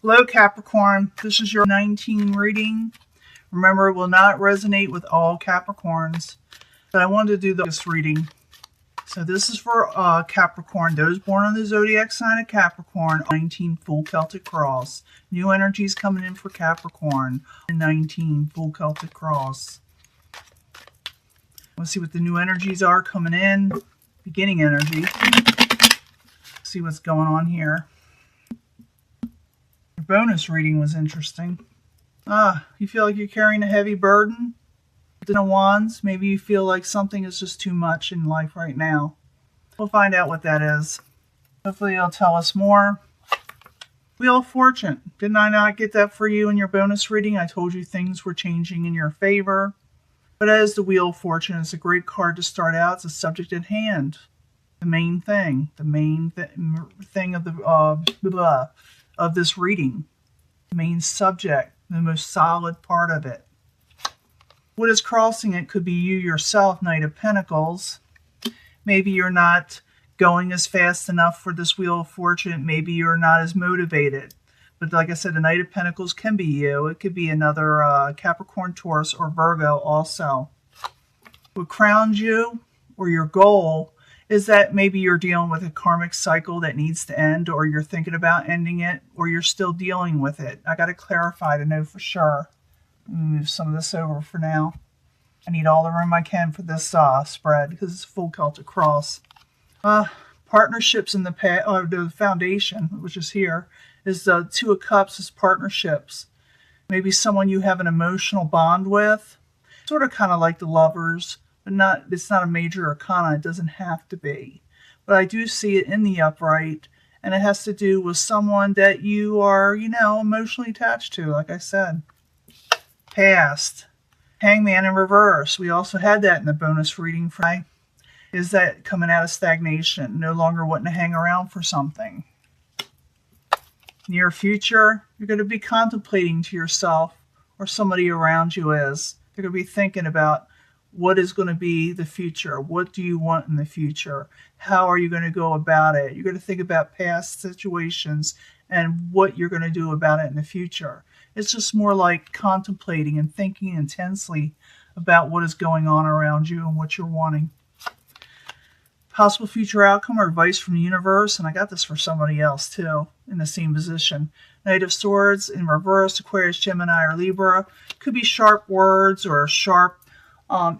Hello Capricorn, this is your 19 reading. Remember, it will not resonate with all Capricorns, but I wanted to do this reading. So this is for Capricorn, those born on the zodiac sign of Capricorn, 19 full Celtic cross. New energies coming in for Capricorn, 19 full Celtic cross. Let's see what the new energies are coming in. Beginning energy. See what's going on here. Your bonus reading was interesting. You feel like you're carrying a heavy burden? The Wands, maybe you feel like something is just too much in life right now. We'll find out what that is. Hopefully it'll tell us more. Wheel of Fortune. Didn't I not get that for you in your bonus reading? I told you things were changing in your favor. But as the Wheel of Fortune, it's a great card to start out. It's a subject at hand. The main thing. The main thing of the of this reading. The main subject. The most solid part of it. What is crossing it could be you yourself, Knight of Pentacles. Maybe you're not going as fast enough for this Wheel of Fortune. Maybe you're not as motivated. But like I said, the Knight of Pentacles can be you. It could be another Capricorn, Taurus, or Virgo also. What crowns you, or your goal, is that maybe you're dealing with a karmic cycle that needs to end, or you're thinking about ending it, or you're still dealing with it. I got to clarify to know for sure. Move some of this over for now. I need all the room I can for this spread because it's a full Celtic cross. Partnerships in the foundation, which is here, is the Two of Cups is partnerships. Maybe someone you have an emotional bond with, sort of kind of like the Lovers, but it's not a major arcana. It doesn't have to be. But I do see it in the upright, and it has to do with someone that you are, emotionally attached to, like I said. Past. Hangman in reverse. We also had that in the bonus reading Friday. Is that coming out of stagnation, no longer wanting to hang around for something. Near future, you're going to be contemplating to yourself, or somebody around you is. They're going to be thinking about what is going to be the future. What do you want in the future? How are you going to go about it? You're going to think about past situations and what you're going to do about it in the future. It's just more like contemplating and thinking intensely about what is going on around you and what you're wanting. Possible future outcome or advice from the universe, and I got this for somebody else too, in the same position. Knight of Swords in reverse, Aquarius, Gemini, or Libra. Could be sharp words or sharp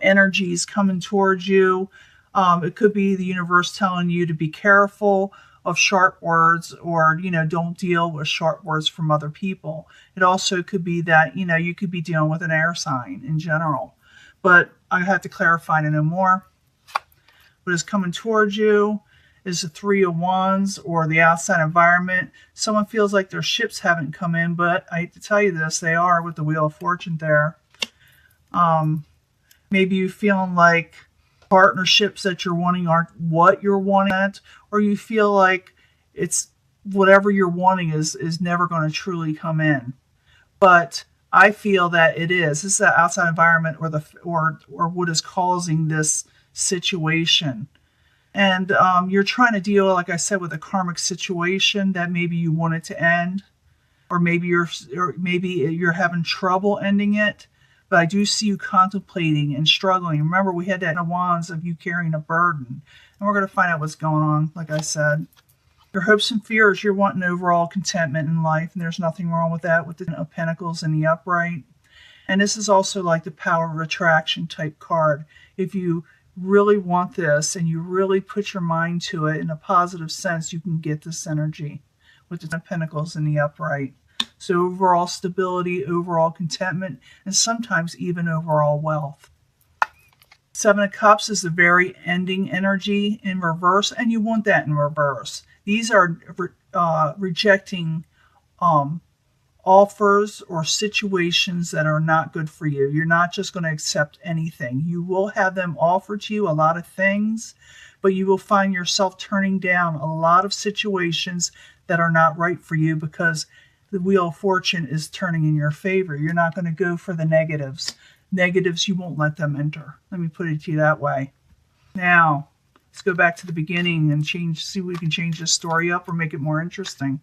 energies coming towards you. It could be the universe telling you to be careful of sharp words, or, don't deal with sharp words from other people. It also could be that, you could be dealing with an air sign in general. But I have to clarify to know more. What is coming towards you is the Three of Wands, or the outside environment. Someone feels like their ships haven't come in, but I hate to tell you this, they are with the Wheel of Fortune there. Maybe you're feeling like partnerships that you're wanting aren't what you're wanting, or you feel like it's whatever you're wanting is never going to truly come in. But I feel that it is. This is the outside environment, or what is causing this situation. And you're trying to deal, like I said, with a karmic situation that maybe you want it to end, or maybe you're having trouble ending it. But I do see you contemplating and struggling. Remember, we had that in the Wands of you carrying a burden. And we're going to find out what's going on, like I said. Your hopes and fears, you're wanting overall contentment in life. And there's nothing wrong with that with the Ten of Pentacles in the upright. And this is also like the Power of Attraction type card. If you really want this and you really put your mind to it in a positive sense, you can get this energy with the Ten of Pentacles in the upright. So overall stability, overall contentment, and sometimes even overall wealth. Seven of Cups is the very ending energy in reverse, and you want that in reverse. These are rejecting offers or situations that are not good for you. You're not just going to accept anything. You will have them offer to you a lot of things, but you will find yourself turning down a lot of situations that are not right for you because the Wheel of Fortune is turning in your favor. You're not going to go for the negatives. Negatives, you won't let them enter. Let me put it to you that way. Now, let's go back to the beginning and see if we can change this story up or make it more interesting.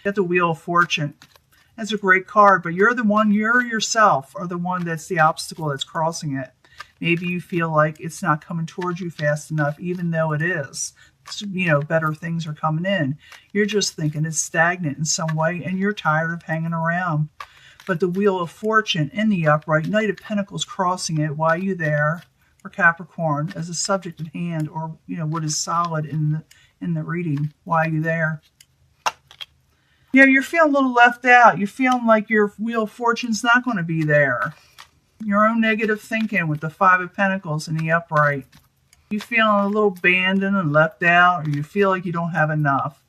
Get the Wheel of Fortune. That's a great card, but you're yourself are the one that's the obstacle that's crossing it. Maybe you feel like it's not coming towards you fast enough, even though it is. Better things are coming in. You're just thinking it's stagnant in some way, and you're tired of hanging around. But the Wheel of Fortune in the upright, Knight of Pentacles crossing it, why are you there for Capricorn as a subject at hand, or what is solid in the reading? Why are you there? Yeah, you're feeling a little left out. You're feeling like your Wheel of Fortune's not going to be there. Your own negative thinking with the Five of Pentacles in the upright. You feeling a little abandoned and left out, or you feel like you don't have enough.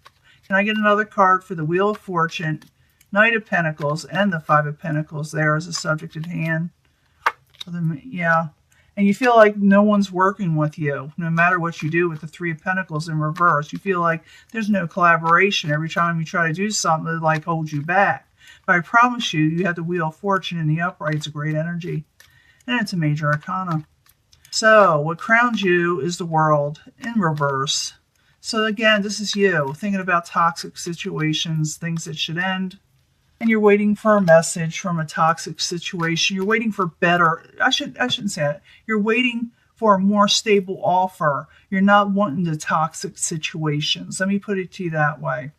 Can I get another card for the Wheel of Fortune, Knight of Pentacles, and the Five of Pentacles there as a subject at hand? Yeah. And you feel like no one's working with you, no matter what you do with the Three of Pentacles in reverse. You feel like there's no collaboration. Every time you try to do something, it like holds you back. But I promise you, you have the Wheel of Fortune in the upright. It's a great energy. And it's a major arcana. So what crowns you is the World in reverse. So again, this is you thinking about toxic situations, things that should end. And you're waiting for a message from a toxic situation. You're waiting for better. I shouldn't say that. You're waiting for a more stable offer. You're not wanting the toxic situations. Let me put it to you that way.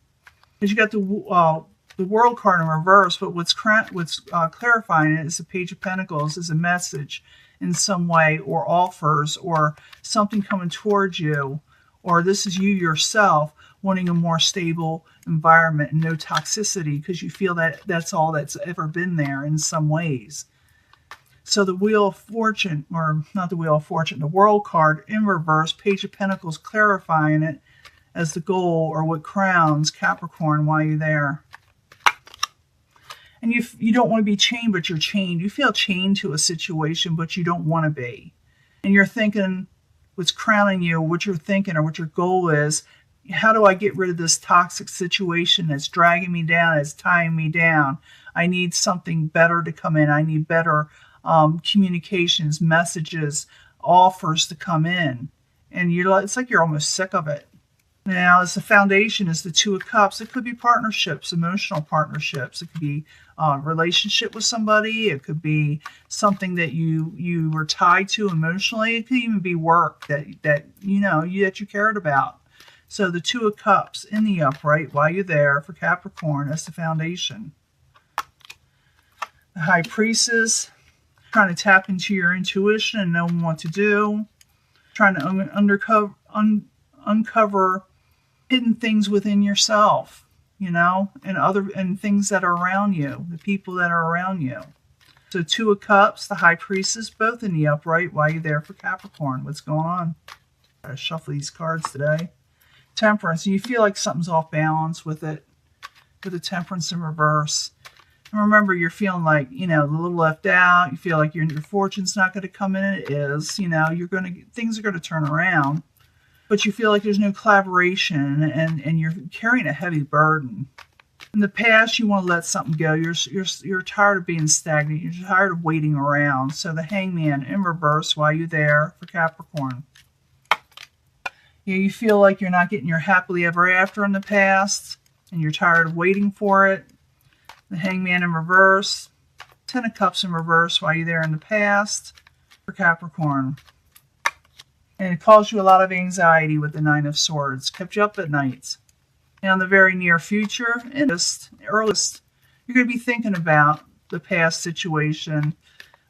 Because you got the World card in reverse, but what's clarifying it is the Page of Pentacles is a message in some way, or offers, or something coming towards you, or this is you yourself wanting a more stable environment and no toxicity, because you feel that that's all that's ever been there in some ways. So the Wheel of Fortune, or not the Wheel of Fortune, the World card in reverse, Page of Pentacles clarifying it as the goal, or what crowns Capricorn while you're there. And you don't want to be chained, but you're chained. You feel chained to a situation, but you don't want to be. And you're thinking what's crowning you, what you're thinking, or what your goal is. How do I get rid of this toxic situation that's dragging me down, that's tying me down? I need something better to come in. I need better communications, messages, offers to come in. And it's like you're almost sick of it. Now, as the foundation is the Two of Cups, it could be partnerships, emotional partnerships. It could be a relationship with somebody. It could be something that you were tied to emotionally. It could even be work that you cared about. So the Two of Cups in the upright while you're there for Capricorn as the foundation. The High Priestess, trying to tap into your intuition and know what to do. Trying to uncover hidden things within yourself, and things that are around you, the people that are around you. So Two of Cups, the High Priestess, both in the upright while you're there for Capricorn. What's going on? I gotta shuffle these cards today. Temperance, and you feel like something's off balance with it, with the Temperance in reverse. And remember, you're feeling like, a little left out. You feel like your fortune's not going to come in. It is, things are going to turn around. But you feel like there's no collaboration, and you're carrying a heavy burden. In the past, you want to let something go. You're tired of being stagnant. You're tired of waiting around. So the Hangman in reverse while you're there for Capricorn. You feel like you're not getting your happily ever after in the past, and you're tired of waiting for it. The Hangman in reverse. Ten of Cups in reverse while you're there in the past for Capricorn. And it caused you a lot of anxiety with the Nine of Swords. Kept you up at night. Now in the very near future, earliest, you're going to be thinking about the past situation,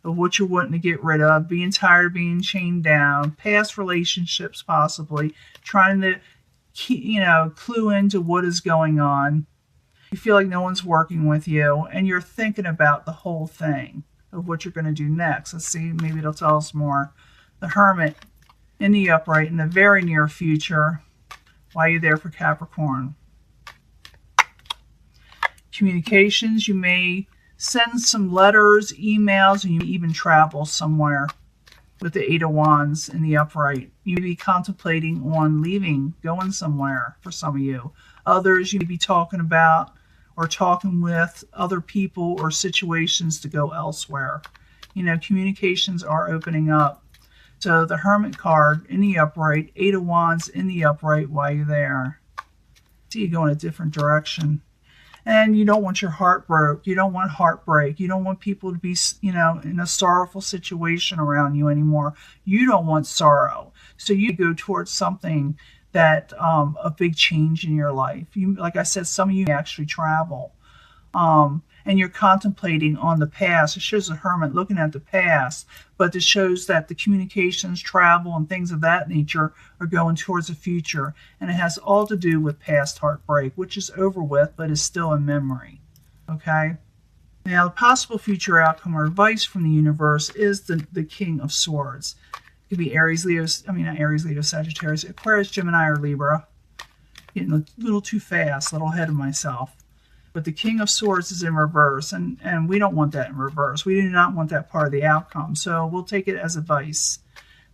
of what you're wanting to get rid of, being tired of being chained down, past relationships possibly, trying to clue into what is going on. You feel like no one's working with you, and you're thinking about the whole thing of what you're going to do next. Let's see, maybe it'll tell us more. The Hermit in the upright in the very near future while you're there for Capricorn. Communications, you may send some letters, emails, and you may even travel somewhere with the Eight of Wands in the upright. You may be contemplating on leaving, going somewhere for some of you. Others, you may be talking about or talking with other people or situations to go elsewhere. Communications are opening up. So the Hermit card in the upright, Eight of Wands in the upright while you're there. See you go in a different direction. And you don't want your heart broke. You don't want heartbreak. You don't want people to be, in a sorrowful situation around you anymore. You don't want sorrow. So you go towards something that, a big change in your life. Like I said, some of you actually travel. And you're contemplating on the past. It shows a hermit looking at the past, but it shows that the communications, travel, and things of that nature are going towards the future. And it has all to do with past heartbreak, which is over with, but is still in memory. Okay? Now, the possible future outcome or advice from the universe is the King of Swords. It could be Aries, Leo, not Aries, Leo, Sagittarius, Aquarius, Gemini, or Libra. Getting a little too fast, a little ahead of myself. But the King of Swords is in reverse, and we don't want that in reverse. We do not want that part of the outcome. So we'll take it as advice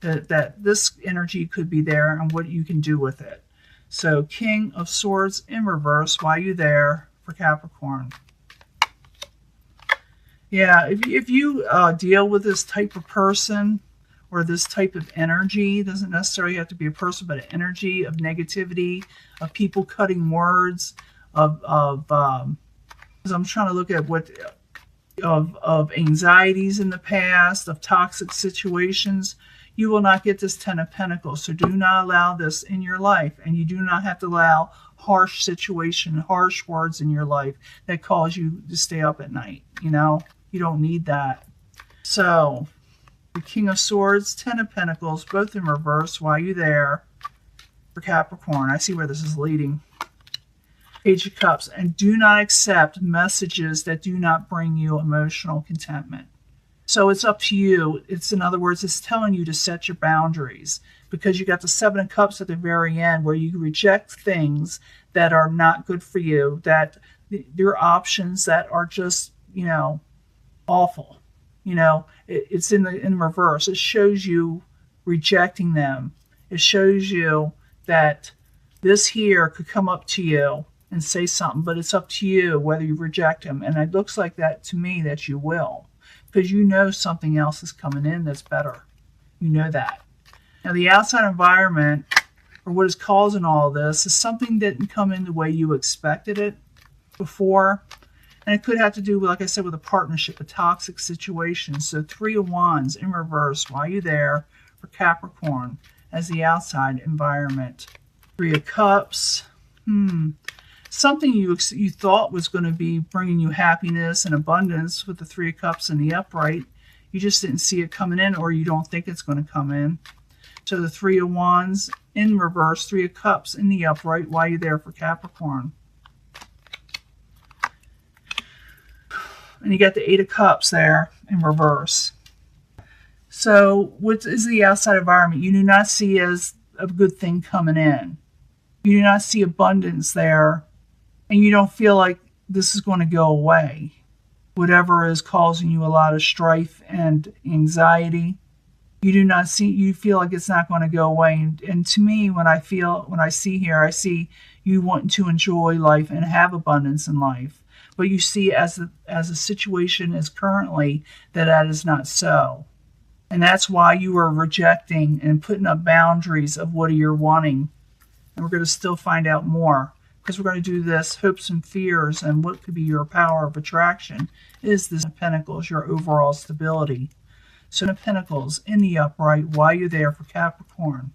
that this energy could be there and what you can do with it. So King of Swords in reverse, why are you there for Capricorn? Yeah, if you deal with this type of person or this type of energy, doesn't necessarily have to be a person, but an energy of negativity, of people cutting words, because I'm trying to look at what of anxieties in the past, of toxic situations, you will not get this Ten of Pentacles. So do not allow this in your life, and you do not have to allow harsh situation, harsh words in your life that cause you to stay up at night. You don't need that. So the King of Swords, Ten of Pentacles, both in reverse. Why are you there for Capricorn? I see where this is leading. Page of Cups, and do not accept messages that do not bring you emotional contentment. So it's up to you. In other words, it's telling you to set your boundaries, because you got the Seven of Cups at the very end where you reject things that are not good for you, that there are options that are just, awful. It's in reverse. It shows you rejecting them. It shows you that this here could come up to you and say something, but it's up to you whether you reject him. And it looks like that to me that you will, because something else is coming in that's better. You know that. Now, the outside environment, or what is causing all this, is something that didn't come in the way you expected it before. And it could have to do with, like I said, with a partnership, a toxic situation. So Three of Wands in reverse. Why are you there for Capricorn as the outside environment? Three of Cups. Something you thought was going to be bringing you happiness and abundance with the Three of Cups in the upright. You just didn't see it coming in, or you don't think it's going to come in. So the Three of Wands in reverse, Three of Cups in the upright. Why are you there for Capricorn? And you got the Eight of Cups there in reverse. So what is the outside environment? You do not see as a good thing coming in. You do not see abundance there. And you don't feel like this is going to go away. Whatever is causing you a lot of strife and anxiety, you feel like it's not going to go away. And to me, when I see here, I see you wanting to enjoy life and have abundance in life. But you see as a situation is currently that is not so. And that's why you are rejecting and putting up boundaries of what you're wanting. And we're going to still find out more, because we're going to do this hopes and fears, and what could be your power of attraction is this Pentacles, your overall stability. So the Pentacles in the upright, why you're there for Capricorn.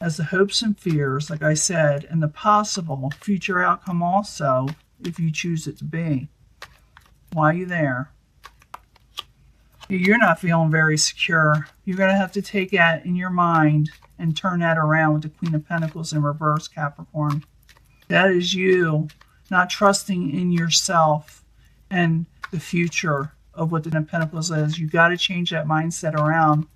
As the hopes and fears, like I said, and the possible future outcome also, if you choose it to be. Why are you there? You're not feeling very secure. You're going to have to take that in your mind and turn that around with the Queen of Pentacles in reverse, Capricorn. That is you not trusting in yourself and the future of what the Ten of Pentacles is. You got to change that mindset around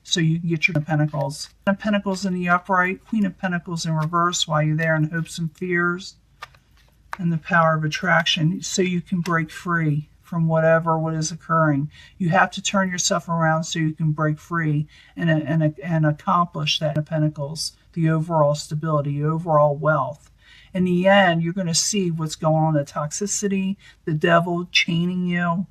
so you can get your Pentacles. Ten of Pentacles in the upright, Queen of Pentacles in reverse, while you're there in hopes and fears, and the power of attraction, so you can break free from what is occurring. You have to turn yourself around so you can break free and accomplish that Ten of Pentacles, the overall stability, the overall wealth. In the end, you're going to see what's going on, the toxicity, the devil chaining you,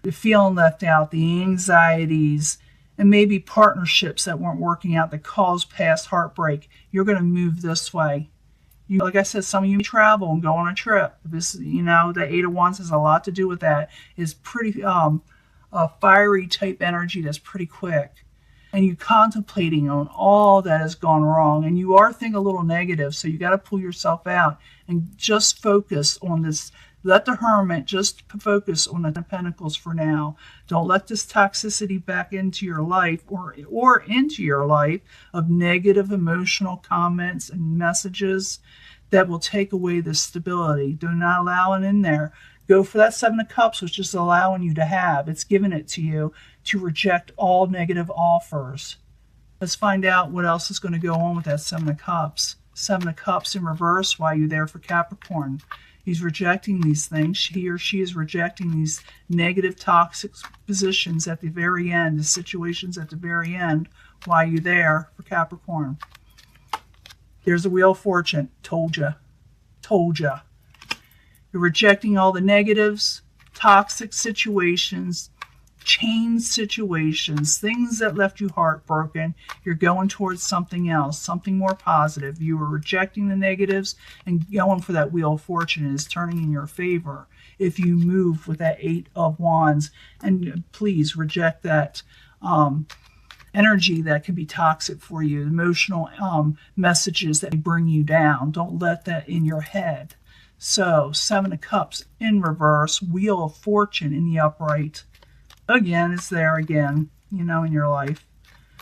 the feeling left out, the anxieties, and maybe partnerships that weren't working out that caused past heartbreak. You're going to move this way. You, like I said, some of you travel and go on a trip. This, you know, the Eight of Wands has a lot to do with that. It's pretty a fiery type energy that's pretty quick. And you contemplating on all that has gone wrong, and you are thinking a little negative, so you got to pull yourself out and just focus on this. Let the Hermit just focus on the Pentacles for now. Don't let this toxicity back into your life or into your life of negative emotional comments and messages that will take away the stability. Do not allow it in there. Go for that Seven of Cups, which is allowing you to have. It's giving it to you to reject all negative offers. Let's find out what else is going to go on with that Seven of Cups. Seven of Cups in reverse while you're there for Capricorn. He's rejecting these things. He or she is rejecting these negative, toxic positions at the very end, the situations at the very end while you're there for Capricorn. There's the Wheel of Fortune. Told you. Told you. You're rejecting all the negatives, toxic situations, chain situations, things that left you heartbroken. You're going towards something else, something more positive. You were rejecting the negatives and going for that Wheel of Fortune. It is turning in your favor if you move with that Eight of Wands. And please reject that energy that can be toxic for you, emotional messages that bring you down. Don't let that in your head. So, Seven of Cups in reverse, Wheel of Fortune in the upright. Again, it's there again, you know, in your life.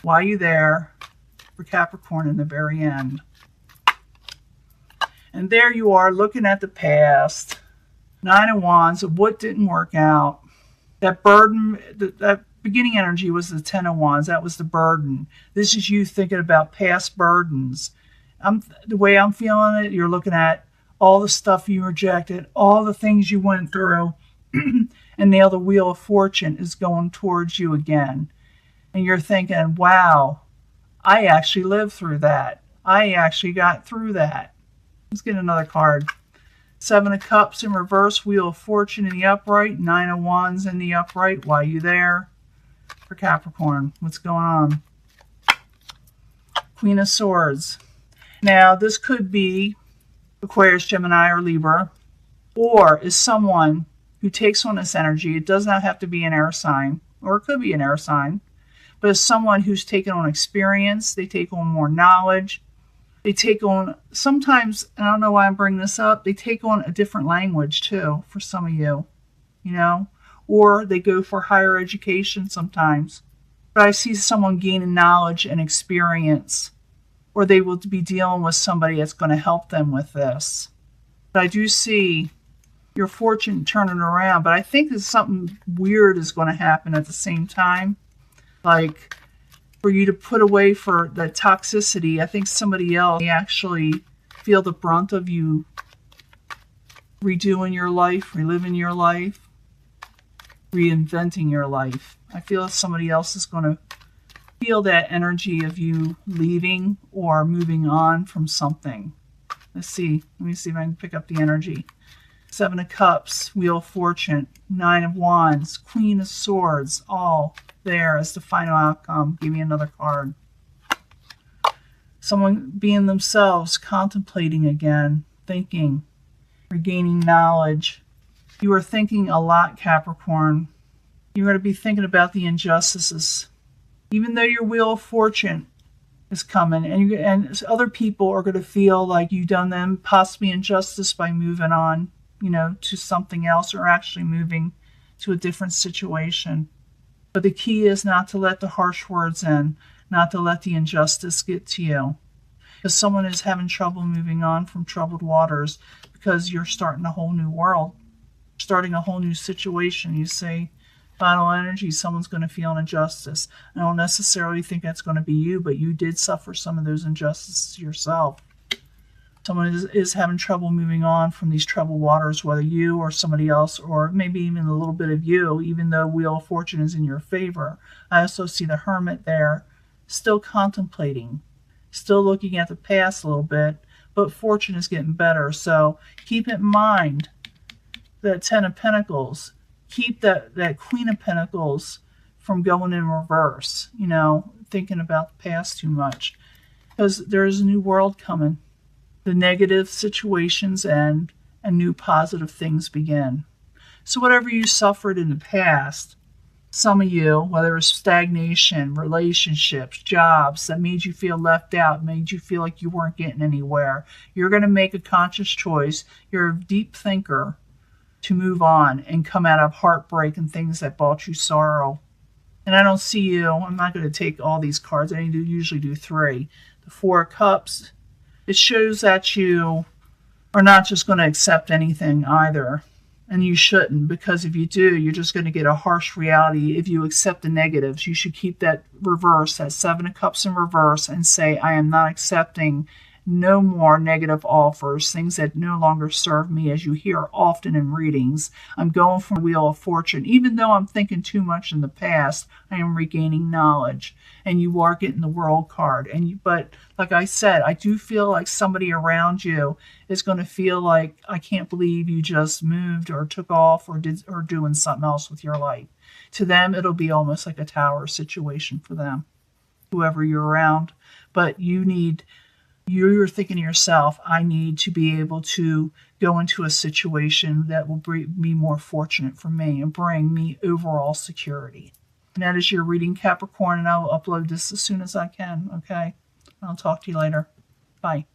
Why are you there for Capricorn in the very end? And there you are looking at the past. Nine of Wands, what didn't work out. That burden, that beginning energy was the Ten of Wands. That was the burden. This is you thinking about past burdens. The way I'm feeling it, you're looking at all the stuff you rejected, all the things you went through, and now the Wheel of Fortune is going towards you again. And you're thinking, wow, I actually lived through that. I actually got through that. Let's get another card. Seven of Cups in reverse, Wheel of Fortune in the upright, Nine of Wands in the upright. Why are you there for Capricorn? What's going on? Queen of Swords. Now, this could be Aquarius, Gemini, or Libra, or is someone who takes on this energy. It does not have to be an air sign, or it could be an air sign, but it's someone who's taken on experience. They take on more knowledge. They take on, sometimes, I don't know why I'm bringing this up, they take on a different language too for some of you, you know, or they go for higher education sometimes. But I see someone gaining knowledge and experience, or they will be dealing with somebody that's going to help them with this. But I do see your fortune turning around, but I think that something weird is going to happen at the same time. Like, for you to put away for the toxicity, I think somebody else may actually feel the brunt of you redoing your life, reliving your life, reinventing your life. I feel somebody else is going to feel that energy of you leaving or moving on from something. Let's see. Let me see if I can pick up the energy. Seven of Cups, Wheel of Fortune, Nine of Wands, Queen of Swords, all there as the final outcome. Give me another card. Someone being themselves, contemplating again, thinking, regaining knowledge. You are thinking a lot, Capricorn. You're going to be thinking about the injustices. Even though your Wheel of Fortune is coming, and other people are going to feel like you've done them possibly injustice by moving on, you know, to something else, or actually moving to a different situation. But the key is not to let the harsh words in, not to let the injustice get to you. Because someone is having trouble moving on from troubled waters because you're starting a whole new world, starting a whole new situation. You say, final energy, someone's going to feel an injustice. I don't necessarily think that's going to be you, but you did suffer some of those injustices yourself. Someone is having trouble moving on from these troubled waters, whether you or somebody else, or maybe even a little bit of you, even though Wheel of Fortune is in your favor. I also see the Hermit there, still contemplating, still looking at the past a little bit, but fortune is getting better. So keep in mind that Ten of Pentacles. Keep that Queen of Pentacles from going in reverse, you know, thinking about the past too much. Because there is a new world coming. The negative situations end and new positive things begin. So whatever you suffered in the past, some of you, whether it's stagnation, relationships, jobs that made you feel left out, made you feel like you weren't getting anywhere, you're going to make a conscious choice. You're a deep thinker to move on and come out of heartbreak and things that brought you sorrow. And I don't see you, I'm not going to take all these cards, I usually do 3. The 4 of Cups, it shows that you are not just going to accept anything either. And you shouldn't, because if you do, you're just going to get a harsh reality. If you accept the negatives, you should keep that reverse, that 7 of Cups in reverse, and say, I am not accepting no more negative offers, things that no longer serve me, as you hear often in readings. I'm going for the Wheel of Fortune. Even though I'm thinking too much in the past, I am regaining knowledge. And you are getting the World card. But like I said, I do feel like somebody around you is going to feel like, I can't believe you just moved or took off or doing something else with your life. To them, it'll be almost like a tower situation for them, whoever you're around. But you're thinking to yourself, I need to be able to go into a situation that will be more fortunate for me and bring me overall security. And that is your reading, Capricorn, and I will upload this as soon as I can, okay? I'll talk to you later. Bye.